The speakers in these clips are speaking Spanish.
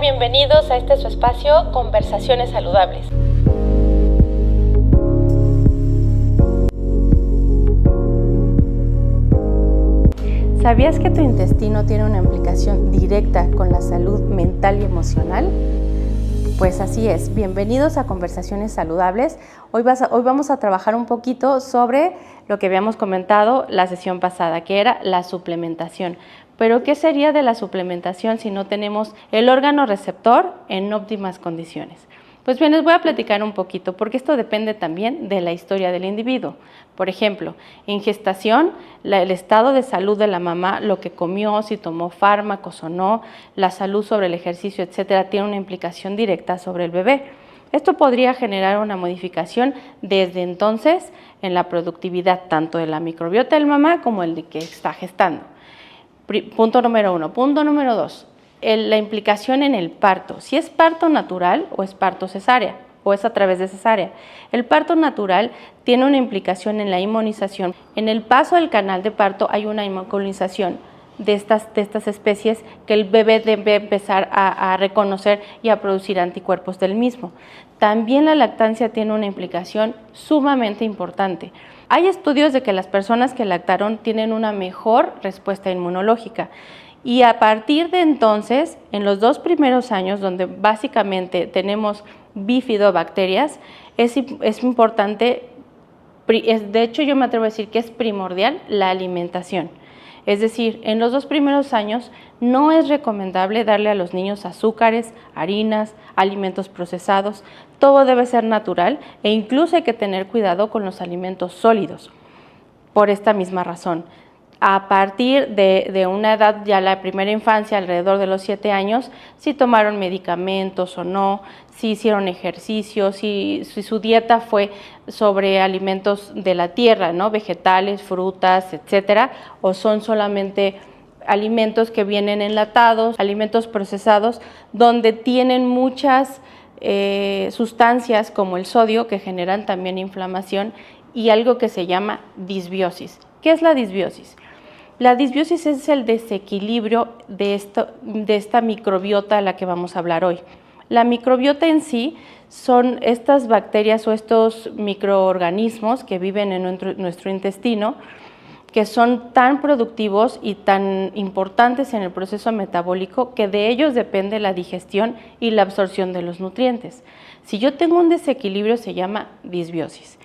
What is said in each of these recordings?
tal? Bienvenidos a este su espacio, Conversaciones Saludables. ¿Sabías que tu intestino tiene una implicación directa con la salud mental y emocional? Pues así es. Bienvenidos a Conversaciones Saludables. Hoy vamos a trabajar un poquito sobre lo que habíamos comentado la sesión pasada, que era la suplementación. Pero ¿qué sería de la suplementación si no tenemos el órgano receptor en óptimas condiciones? Pues bien, les voy a platicar un poquito, porque esto depende también de la historia del individuo. Por ejemplo, en gestación, el estado de salud de la mamá, lo que comió, si tomó fármacos o no, la salud sobre el ejercicio, etcétera, tiene una implicación directa sobre el bebé. Esto podría generar una modificación desde entonces en la productividad tanto de la microbiota del mamá como el de que está gestando. Punto número 1. Punto número 2. La implicación en el parto, si es parto natural o es parto cesárea o es a través de cesárea. El parto natural tiene una implicación en la inmunización. En el paso del canal de parto hay una inmunización de estas especies que el bebé debe empezar a reconocer y a producir anticuerpos del mismo. También la lactancia tiene una implicación sumamente importante. Hay estudios de que las personas que lactaron tienen una mejor respuesta inmunológica. Y a partir de entonces, en los 2 primeros años, donde básicamente tenemos bifidobacterias, es importante, de hecho yo me atrevo a decir que es primordial la alimentación. Es decir, en los 2 primeros años no es recomendable darle a los niños azúcares, harinas, alimentos procesados. Todo debe ser natural e incluso hay que tener cuidado con los alimentos sólidos por esta misma razón. A partir de una edad, ya la primera infancia, alrededor de los 7 años, si tomaron medicamentos o no, si hicieron ejercicio, si su dieta fue sobre alimentos de la tierra, ¿no? Vegetales, frutas, etcétera, o son solamente alimentos que vienen enlatados, alimentos procesados, donde tienen muchas sustancias como el sodio que generan también inflamación y algo que se llama disbiosis. ¿Qué es la disbiosis? La disbiosis es el desequilibrio de esta microbiota a la que vamos a hablar hoy. La microbiota en sí son estas bacterias o estos microorganismos que viven en nuestro intestino, que son tan productivos y tan importantes en el proceso metabólico que de ellos depende la digestión y la absorción de los nutrientes. Si yo tengo un desequilibrio se llama disbiosis.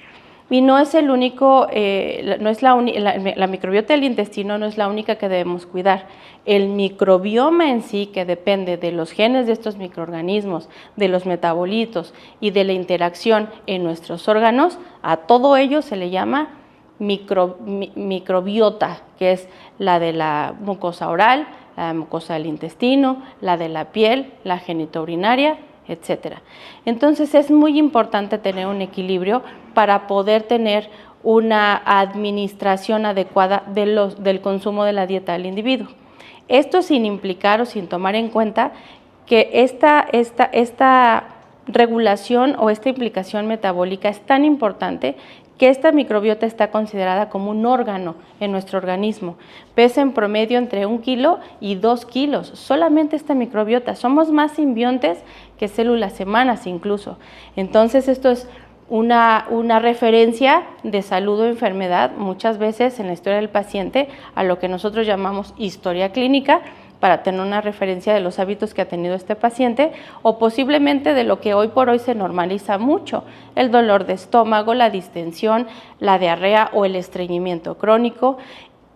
Y no es el único, la microbiota del intestino no es la única que debemos cuidar. El microbioma en sí, que depende de los genes de estos microorganismos, de los metabolitos y de la interacción en nuestros órganos, a todo ello se le llama microbiota, que es la de la mucosa oral, la mucosa del intestino, la de la piel, la genitourinaria, etcétera. Entonces es muy importante tener un equilibrio para poder tener una administración adecuada del consumo de la dieta del individuo. Esto sin implicar o sin tomar en cuenta que esta regulación o esta implicación metabólica es tan importante que esta microbiota está considerada como un órgano en nuestro organismo. Pesa en promedio entre 1 kilo y 2 kilos, solamente esta microbiota. Somos más simbiontes que células humanas incluso. Entonces esto es una referencia de salud o enfermedad, muchas veces en la historia del paciente, a lo que nosotros llamamos historia clínica, para tener una referencia de los hábitos que ha tenido este paciente o posiblemente de lo que hoy por hoy se normaliza mucho, el dolor de estómago, la distensión, la diarrea o el estreñimiento crónico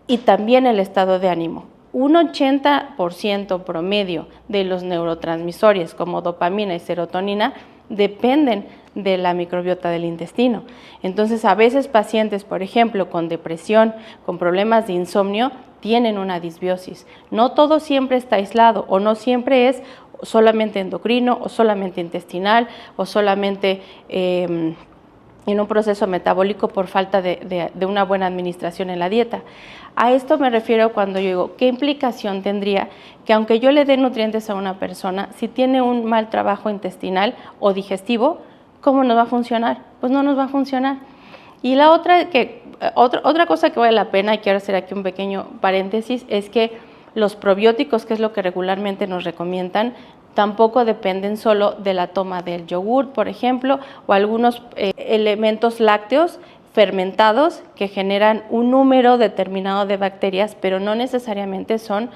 y también el estado de ánimo. Un 80% promedio de los neurotransmisores como dopamina y serotonina dependen de la microbiota del intestino. Entonces, a veces pacientes, por ejemplo, con depresión, con problemas de insomnio, tienen una disbiosis. No todo siempre está aislado o no siempre es solamente endocrino o solamente intestinal o solamente en un proceso metabólico por falta de una buena administración en la dieta. A esto me refiero cuando yo digo, ¿qué implicación tendría que aunque yo le dé nutrientes a una persona, si tiene un mal trabajo intestinal o digestivo, ¿cómo nos va a funcionar? Pues no nos va a funcionar. Y la otra cosa que vale la pena, y quiero hacer aquí un pequeño paréntesis, es que los probióticos, que es lo que regularmente nos recomiendan, Tampoco dependen solo de la toma del yogur, por ejemplo, o algunos elementos lácteos fermentados que generan un número determinado de bacterias, pero no necesariamente son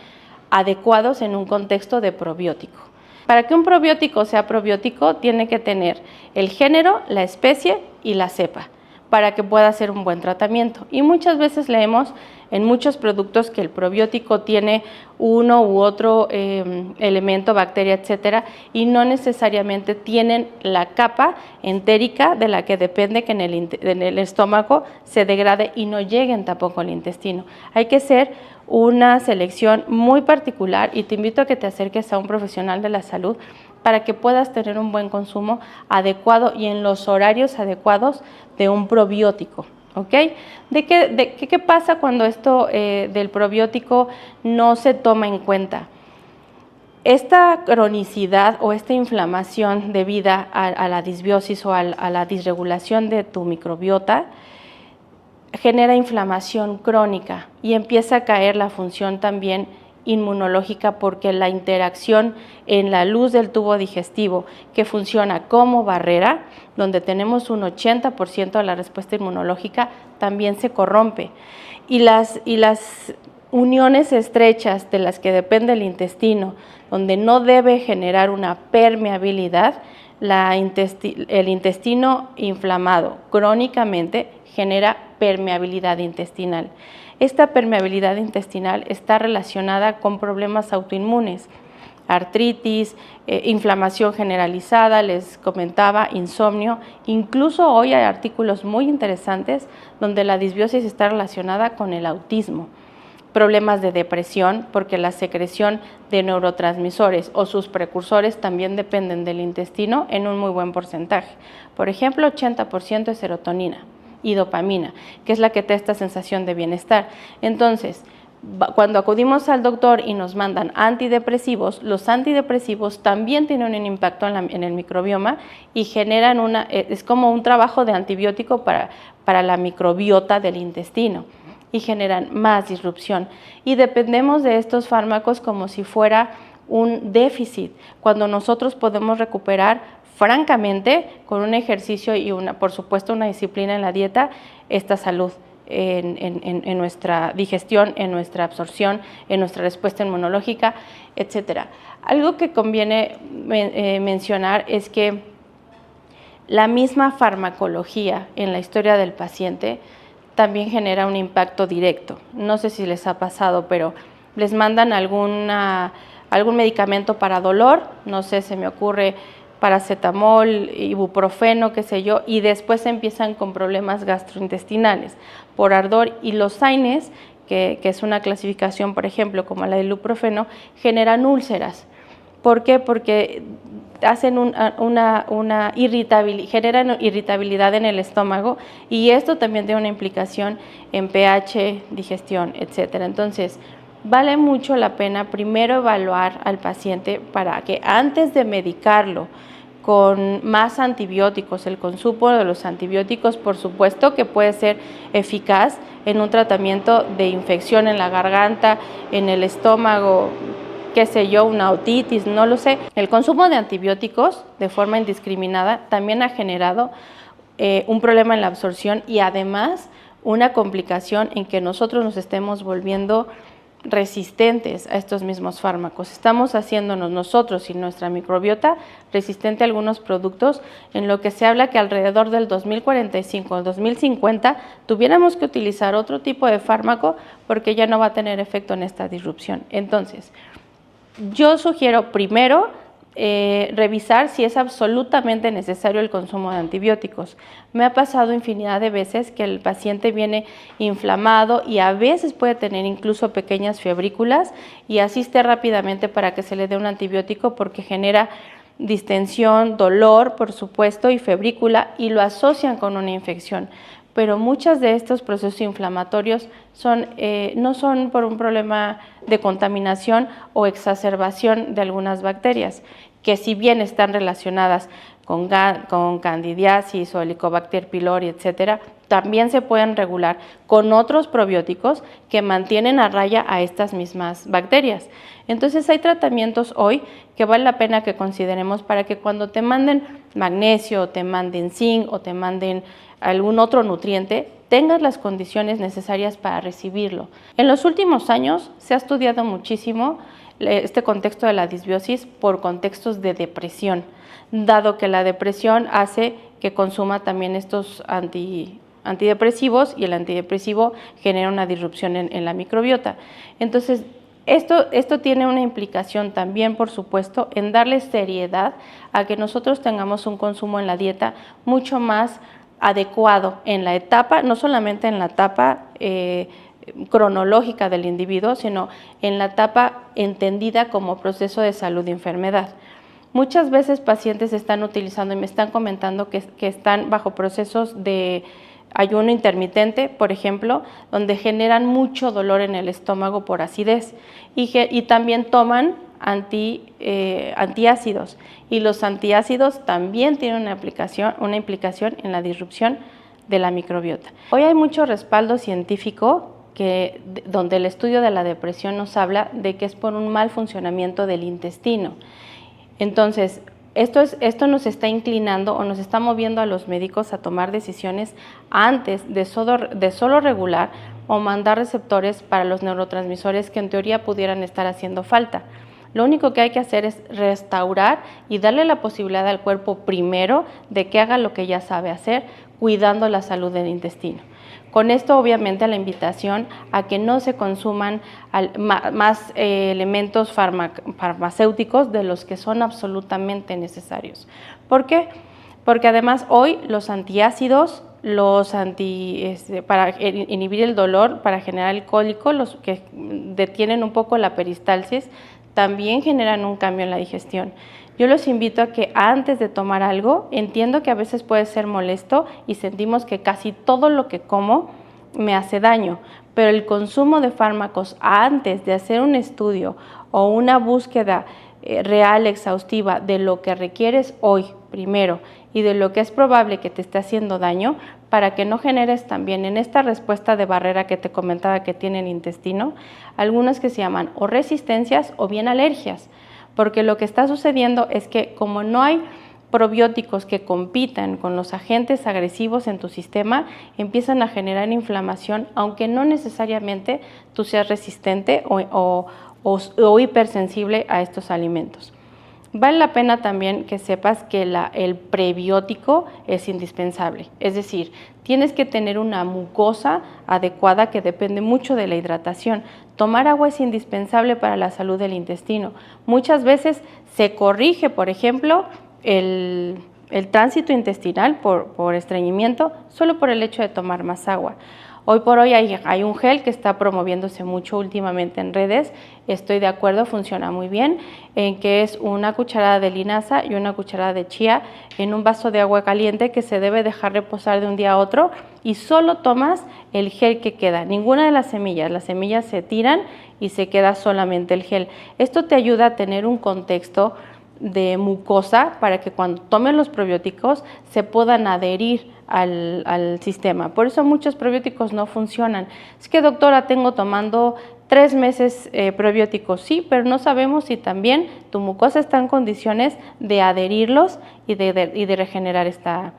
adecuados en un contexto de probiótico. Para que un probiótico sea probiótico, tiene que tener el género, la especie y la cepa, para que pueda hacer un buen tratamiento. Y muchas veces leemos en muchos productos que el probiótico tiene uno u otro elemento, bacteria, etcétera, y no necesariamente tienen la capa entérica de la que depende que en el estómago se degrade y no lleguen tampoco al intestino. Hay que hacer una selección muy particular y te invito a que te acerques a un profesional de la salud para que puedas tener un buen consumo adecuado y en los horarios adecuados de un probiótico. ¿Ok? ¿Qué pasa cuando esto del probiótico no se toma en cuenta? Esta cronicidad o esta inflamación debida a la disbiosis o a la disregulación de tu microbiota genera inflamación crónica y empieza a caer la función también inmunológica porque la interacción en la luz del tubo digestivo que funciona como barrera, donde tenemos un 80% de la respuesta inmunológica, también se corrompe. Y las uniones estrechas de las que depende el intestino, donde no debe generar una permeabilidad, el intestino inflamado crónicamente genera permeabilidad intestinal. Esta permeabilidad intestinal está relacionada con problemas autoinmunes, artritis, inflamación generalizada, les comentaba, insomnio. Incluso hoy hay artículos muy interesantes donde la disbiosis está relacionada con el autismo, problemas de depresión, porque la secreción de neurotransmisores o sus precursores también dependen del intestino en un muy buen porcentaje. Por ejemplo, 80% es serotonina y dopamina, que es la que te da esta sensación de bienestar. Entonces, cuando acudimos al doctor y nos mandan antidepresivos, los antidepresivos también tienen un impacto en el microbioma y generan es como un trabajo de antibiótico para la microbiota del intestino y generan más disrupción. Y dependemos de estos fármacos como si fuera un déficit, cuando nosotros podemos recuperar francamente, con un ejercicio y por supuesto una disciplina en la dieta, esta salud en nuestra digestión, en nuestra absorción, en nuestra respuesta inmunológica, etcétera. Algo que conviene mencionar es que la misma farmacología en la historia del paciente también genera un impacto directo. No sé si les ha pasado, pero les mandan algún medicamento para dolor, no sé, se me ocurre paracetamol, ibuprofeno, qué sé yo, y después empiezan con problemas gastrointestinales por ardor, y los AINES, que es una clasificación, por ejemplo, como la del ibuprofeno, generan úlceras. ¿Por qué? Porque hacen generan irritabilidad en el estómago y esto también tiene una implicación en pH, digestión, etcétera. Entonces, vale mucho la pena primero evaluar al paciente para que antes de medicarlo con más antibióticos, el consumo de los antibióticos, por supuesto que puede ser eficaz en un tratamiento de infección en la garganta, en el estómago, qué sé yo, una otitis, no lo sé. El consumo de antibióticos de forma indiscriminada también ha generado un problema en la absorción y además una complicación en que nosotros nos estemos volviendo resistentes a estos mismos fármacos. Estamos haciéndonos nosotros y nuestra microbiota resistente a algunos productos, en lo que se habla que alrededor del 2045 o 2050 tuviéramos que utilizar otro tipo de fármaco porque ya no va a tener efecto en esta disrupción. Entonces, yo sugiero primero revisar si es absolutamente necesario el consumo de antibióticos. Me ha pasado infinidad de veces que el paciente viene inflamado y a veces puede tener incluso pequeñas febrículas y asiste rápidamente para que se le dé un antibiótico porque genera distensión, dolor, por supuesto, y febrícula y lo asocian con una infección. Pero muchos de estos procesos inflamatorios no son por un problema de contaminación o exacerbación de algunas bacterias, que si bien están relacionadas con candidiasis o Helicobacter pylori, etcétera, también se pueden regular con otros probióticos que mantienen a raya a estas mismas bacterias. Entonces hay tratamientos hoy que vale la pena que consideremos para que cuando te manden magnesio, o te manden zinc o te manden algún otro nutriente, tengas las condiciones necesarias para recibirlo. En los últimos años se ha estudiado muchísimo este contexto de la disbiosis por contextos de depresión, dado que la depresión hace que consuma también estos antidepresivos y el antidepresivo genera una disrupción en la microbiota. Entonces, esto tiene una implicación también, por supuesto, en darle seriedad a que nosotros tengamos un consumo en la dieta mucho más adecuado en la etapa, no solamente en la etapa cronológica del individuo, sino en la etapa entendida como proceso de salud y enfermedad. Muchas veces pacientes están utilizando y me están comentando que están bajo procesos de ayuno intermitente, por ejemplo, donde generan mucho dolor en el estómago por acidez y también toman antiácidos, y los antiácidos también tienen una implicación en la disrupción de la microbiota. Hoy hay mucho respaldo científico donde el estudio de la depresión nos habla de que es por un mal funcionamiento del intestino. Entonces, esto nos está inclinando o nos está moviendo a los médicos a tomar decisiones antes de solo regular o mandar receptores para los neurotransmisores que en teoría pudieran estar haciendo falta. Lo único que hay que hacer es restaurar y darle la posibilidad al cuerpo primero de que haga lo que ya sabe hacer, cuidando la salud del intestino. Con esto, obviamente, la invitación a que no se consuman más elementos farmacéuticos de los que son absolutamente necesarios. ¿Por qué? Porque además hoy los antiácidos, para inhibir el dolor, para generar el cólico, los que detienen un poco la peristalsis, también generan un cambio en la digestión. Yo los invito a que antes de tomar algo, entiendo que a veces puede ser molesto y sentimos que casi todo lo que como me hace daño, pero el consumo de fármacos antes de hacer un estudio o una búsqueda real, exhaustiva de lo que requieres hoy primero y de lo que es probable que te esté haciendo daño, para que no generes también en esta respuesta de barrera que te comentaba que tiene el intestino, algunas que se llaman o resistencias o bien alergias. Porque lo que está sucediendo es que como no hay probióticos que compitan con los agentes agresivos en tu sistema, empiezan a generar inflamación, aunque no necesariamente tú seas resistente o hipersensible a estos alimentos. Vale la pena también que sepas que el prebiótico es indispensable, es decir, tienes que tener una mucosa adecuada que depende mucho de la hidratación. Tomar agua es indispensable para la salud del intestino. Muchas veces se corrige, por ejemplo, el tránsito intestinal por estreñimiento solo por el hecho de tomar más agua. Hoy por hoy hay un gel que está promoviéndose mucho últimamente en redes, estoy de acuerdo, funciona muy bien, en que es una cucharada de linaza y una cucharada de chía en un vaso de agua caliente que se debe dejar reposar de un día a otro y solo tomas el gel que queda, ninguna de las semillas se tiran y se queda solamente el gel. Esto te ayuda a tener un contexto de mucosa para que cuando tomen los probióticos se puedan adherir al sistema. Por eso muchos probióticos no funcionan. Es que, doctora, tengo tomando 3 meses probióticos. Sí, pero no sabemos si también tu mucosa está en condiciones de adherirlos y de regenerar esta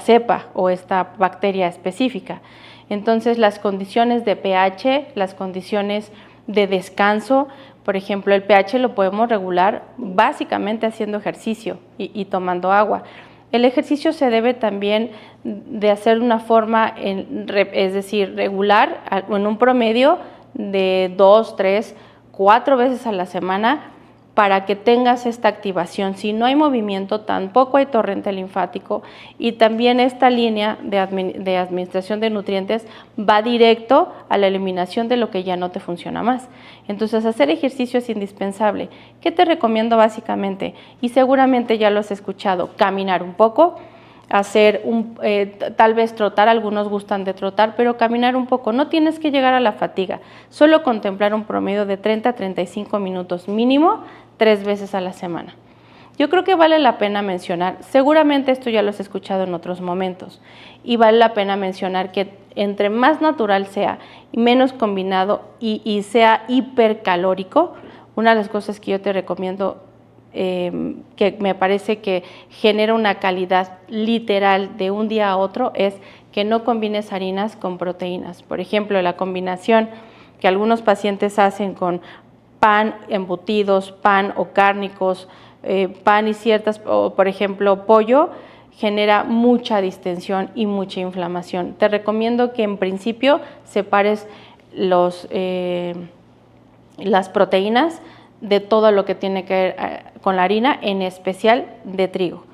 cepa o esta bacteria específica. Entonces, las condiciones de pH, las condiciones de descanso, por ejemplo, el pH lo podemos regular básicamente haciendo ejercicio y tomando agua. El ejercicio se debe también de hacer de una forma, es decir, regular, en un promedio de 2, 3, 4 veces a la semana para que tengas esta activación. Si no hay movimiento, tampoco hay torrente linfático y también esta línea de administración de nutrientes va directo a la eliminación de lo que ya no te funciona más. Entonces, hacer ejercicio es indispensable. ¿Qué te recomiendo básicamente? Y seguramente ya lo has escuchado, caminar un poco, hacer tal vez trotar, algunos gustan de trotar, pero caminar un poco, no tienes que llegar a la fatiga, solo contemplar un promedio de 30 a 35 minutos mínimo 3 veces a la semana. Yo creo que vale la pena mencionar, seguramente esto ya lo has escuchado en otros momentos, y vale la pena mencionar que entre más natural sea y menos combinado y sea hipercalórico, una de las cosas que yo te recomiendo, que me parece que genera una calidad literal de un día a otro, es que no combines harinas con proteínas. Por ejemplo, la combinación que algunos pacientes hacen con pan, embutidos, pan o cárnicos, pan y ciertas, o por ejemplo pollo, genera mucha distensión y mucha inflamación. Te recomiendo que en principio separes las proteínas de todo lo que tiene que ver con la harina, en especial de trigo.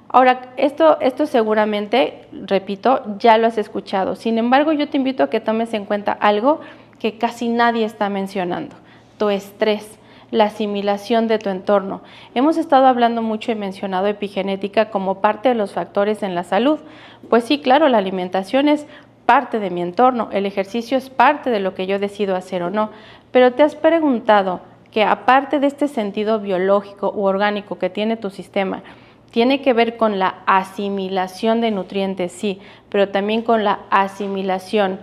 Ahora, esto seguramente, repito, ya lo has escuchado. Sin embargo, yo te invito a que tomes en cuenta algo que casi nadie está mencionando: tu estrés, la asimilación de tu entorno. Hemos estado hablando mucho y mencionado epigenética como parte de los factores en la salud. Pues sí, claro, la alimentación es parte de mi entorno, el ejercicio es parte de lo que yo decido hacer o no, pero ¿te has preguntado que aparte de este sentido biológico u orgánico que tiene tu sistema, tiene que ver con la asimilación de nutrientes? Sí, pero también con la asimilación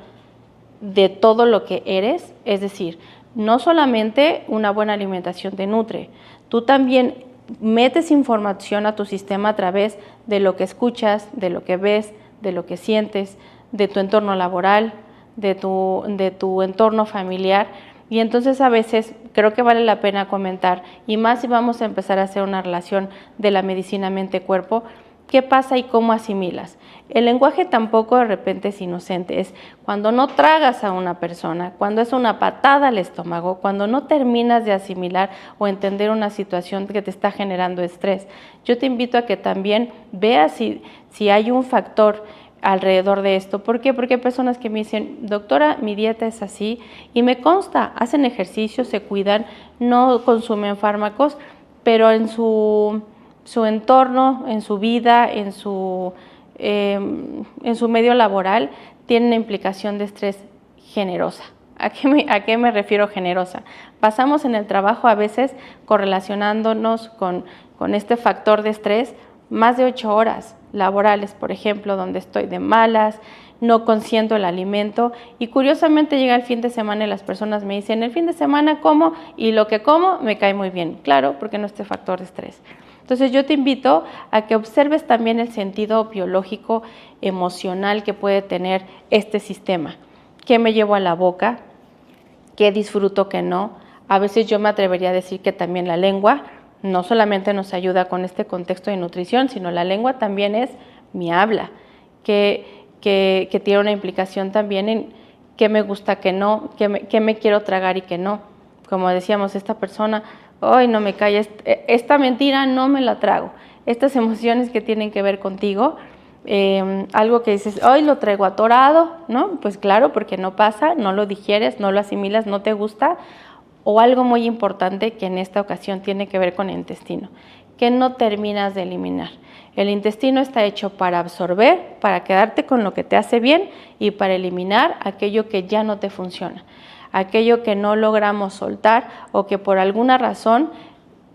de todo lo que eres? Es decir, no solamente una buena alimentación te nutre, tú también metes información a tu sistema a través de lo que escuchas, de lo que ves, de lo que sientes, de tu entorno laboral, de tu entorno familiar. Y entonces a veces creo que vale la pena comentar, y más si vamos a empezar a hacer una relación de la medicina mente-cuerpo, ¿qué pasa y cómo asimilas? El lenguaje tampoco de repente es inocente, es cuando no tragas a una persona, cuando es una patada al estómago, cuando no terminas de asimilar o entender una situación que te está generando estrés. Yo te invito a que también veas si hay un factor alrededor de esto. ¿Por qué? Porque hay personas que me dicen: doctora, mi dieta es así, y me consta, hacen ejercicio, se cuidan, no consumen fármacos, pero en su entorno, en su vida, en su medio laboral, tiene una implicación de estrés generosa. ¿A qué me refiero generosa? Pasamos en el trabajo a veces correlacionándonos con este factor de estrés más de 8 horas laborales, por ejemplo, donde estoy de malas, no consiento el alimento, y curiosamente llega el fin de semana y las personas me dicen: el fin de semana como, y lo que como me cae muy bien. Claro, porque no es este factor de estrés. Entonces yo te invito a que observes también el sentido biológico, emocional que puede tener este sistema. ¿Qué me llevo a la boca? ¿Qué disfruto, qué no? A veces yo me atrevería a decir que también la lengua no solamente nos ayuda con este contexto de nutrición, sino la lengua también es mi habla, que tiene una implicación también en qué me gusta, qué no, qué me quiero tragar y qué no. Como decíamos, esta persona: hoy no me cae, esta mentira no me la trago. Estas emociones que tienen que ver contigo, algo que dices: hoy lo traigo atorado, ¿no? Pues claro, porque no pasa, no lo digieres, no lo asimilas, no te gusta. O algo muy importante que en esta ocasión tiene que ver con el intestino, que no terminas de eliminar. El intestino está hecho para absorber, para quedarte con lo que te hace bien y para eliminar aquello que ya no te funciona, aquello que no logramos soltar o que por alguna razón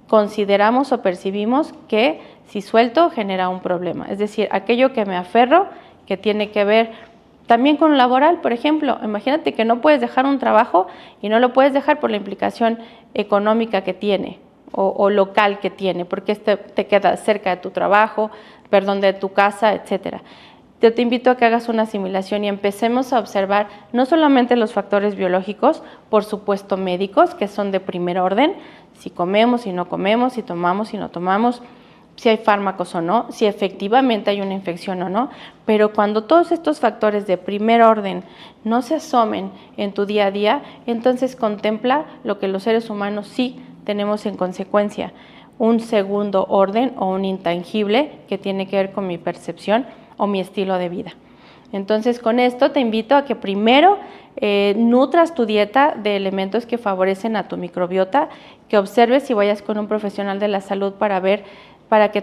consideramos o percibimos que si suelto genera un problema. Es decir, aquello que me aferro, que tiene que ver también con lo laboral. Por ejemplo, imagínate que no puedes dejar un trabajo y no lo puedes dejar por la implicación económica que tiene o local que tiene, porque te queda cerca de tu trabajo, de tu casa, etcétera. Yo te invito a que hagas una asimilación y empecemos a observar no solamente los factores biológicos, por supuesto médicos, que son de primer orden: si comemos, si no comemos, si tomamos, si no tomamos, si hay fármacos o no, si efectivamente hay una infección o no. Pero cuando todos estos factores de primer orden no se asomen en tu día a día, entonces contempla lo que los seres humanos sí tenemos en consecuencia: un segundo orden o un intangible que tiene que ver con mi percepción o mi estilo de vida. Entonces, con esto te invito a que primero nutras tu dieta de elementos que favorecen a tu microbiota, que observes y vayas con un profesional de la salud para que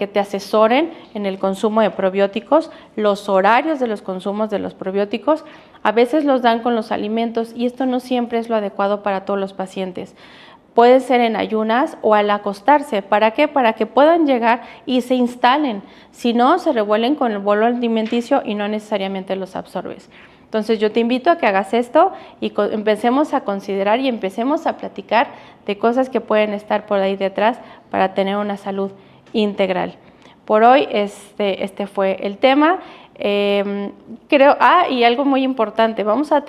te asesoren en el consumo de probióticos, los horarios de los consumos de los probióticos. A veces los dan con los alimentos y esto no siempre es lo adecuado para todos los pacientes. Puede ser en ayunas o al acostarse. ¿Para qué? Para que puedan llegar y se instalen. Si no, se revuelven con el bolo alimenticio y no necesariamente los absorbes. Entonces yo te invito a que hagas esto y empecemos a considerar y empecemos a platicar de cosas que pueden estar por ahí detrás para tener una salud integral. Por hoy este fue el tema. Y algo muy importante, vamos a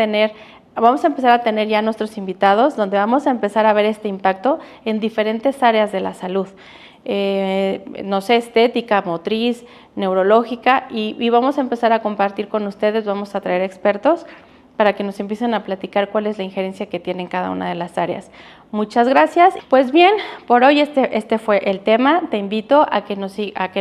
empezar a tener ya nuestros invitados, donde vamos a empezar a ver este impacto en diferentes áreas de la salud. No sé, estética, motriz, neurológica, y vamos a empezar a compartir con ustedes, vamos a traer expertos para que nos empiecen a platicar cuál es la injerencia que tiene en cada una de las áreas. Muchas gracias. Pues bien, por hoy este fue el tema. Te invito a que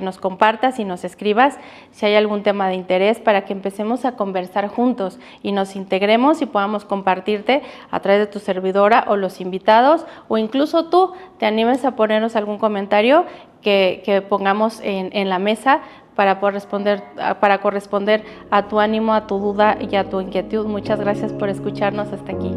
nos compartas y nos escribas si hay algún tema de interés para que empecemos a conversar juntos y nos integremos y podamos compartirte a través de tu servidora o los invitados, o incluso tú te animes a ponernos algún comentario que pongamos en la mesa para corresponder a tu ánimo, a tu duda y a tu inquietud. Muchas gracias por escucharnos hasta aquí.